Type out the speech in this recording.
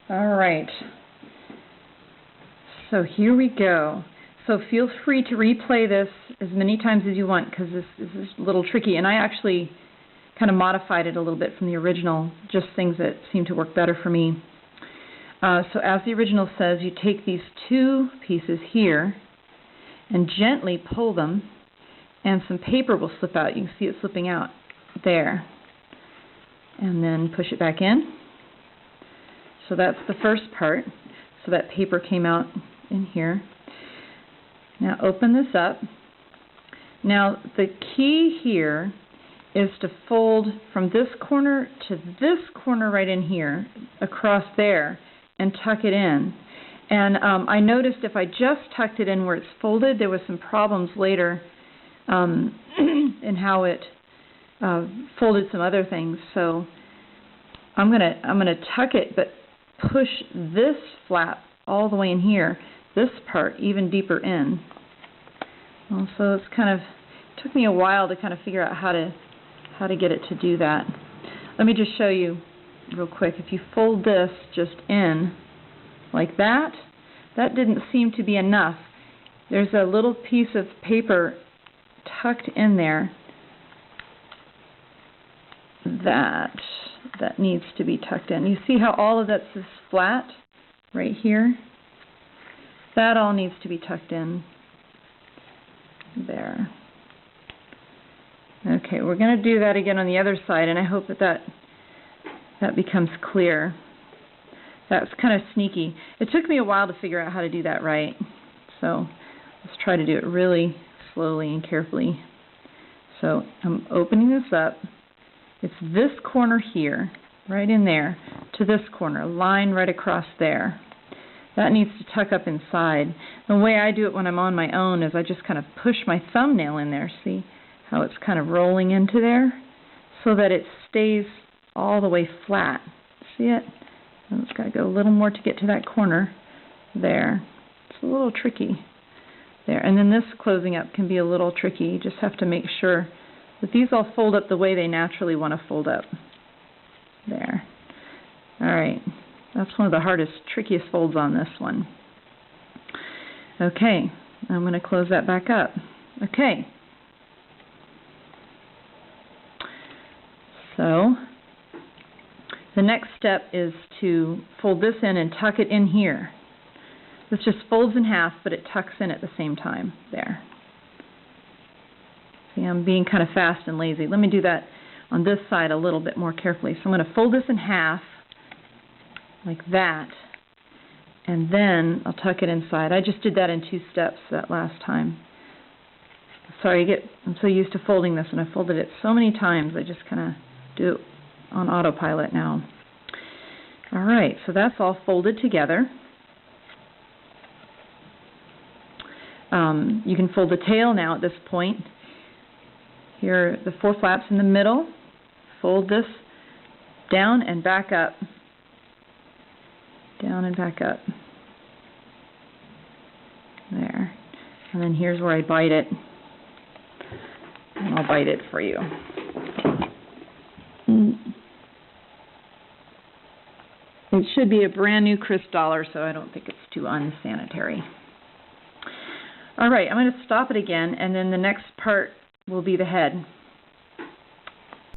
All right. So here we go. So feel free to replay this as many times as you want because this is a little tricky. And I actually kind of modified it a little bit from the original, just things that seem to work better for me. So as the original says, you take these two pieces here and gently pull them, and some paper will slip out. You can see it slipping out there. And then push it back in. So that's the first part. So that paper came out in here. Now open this up. Now the key here is to fold from this corner to this corner right in here, across there, and tuck it in. And I noticed if I just tucked it in where it's folded, there was some problems later in how it folded some other things. So I'm gonna tuck it, but push this flap all the way in here, this part even deeper in. So it's kind of took me a while to kind of figure out how to get it to do that. Let me just show you real quick. If you fold this just in like that, that didn't seem to be enough. There's a little piece of paper tucked in there that needs to be tucked in. You see how all of that's this flat right here? That all needs to be tucked in there. Okay, we're going to do that again on the other side, and I hope that becomes clear. That's kind of sneaky. It took me a while to figure out how to do that right, so let's try to do it really slowly and carefully. So I'm opening this up. It's this corner here, right in there, to this corner, a line right across there. That needs to tuck up inside. The way I do it when I'm on my own is I just kind of push my thumbnail in there. See how it's kind of rolling into there? So that it stays all the way flat. See it? And it's got to go a little more to get to that corner there. It's a little tricky there. And then this closing up can be a little tricky. You just have to make sure that these all fold up the way they naturally want to fold up. There. All right. That's one of the hardest, trickiest folds on this one. Okay. I'm going to close that back up. Okay. So the next step is to fold this in and tuck it in here. This just folds in half, but it tucks in at the same time. There. See, I'm being kind of fast and lazy. Let me do that on this side a little bit more carefully. So I'm going to fold this in half, like that, and then I'll tuck it inside. I just did that in 2 steps that last time. Sorry, I'm so used to folding this, and I folded it so many times, I just kind of do it on autopilot now. All right, so that's all folded together. You can fold the tail now at this point. Here are the 4 flaps in the middle. Fold this down and back up. Down and back up. There. And then here's where I bite it. And I'll bite it for you. It should be a brand new crisp dollar, so I don't think it's too unsanitary. All right, I'm going to stop it again, and then the next part will be the head.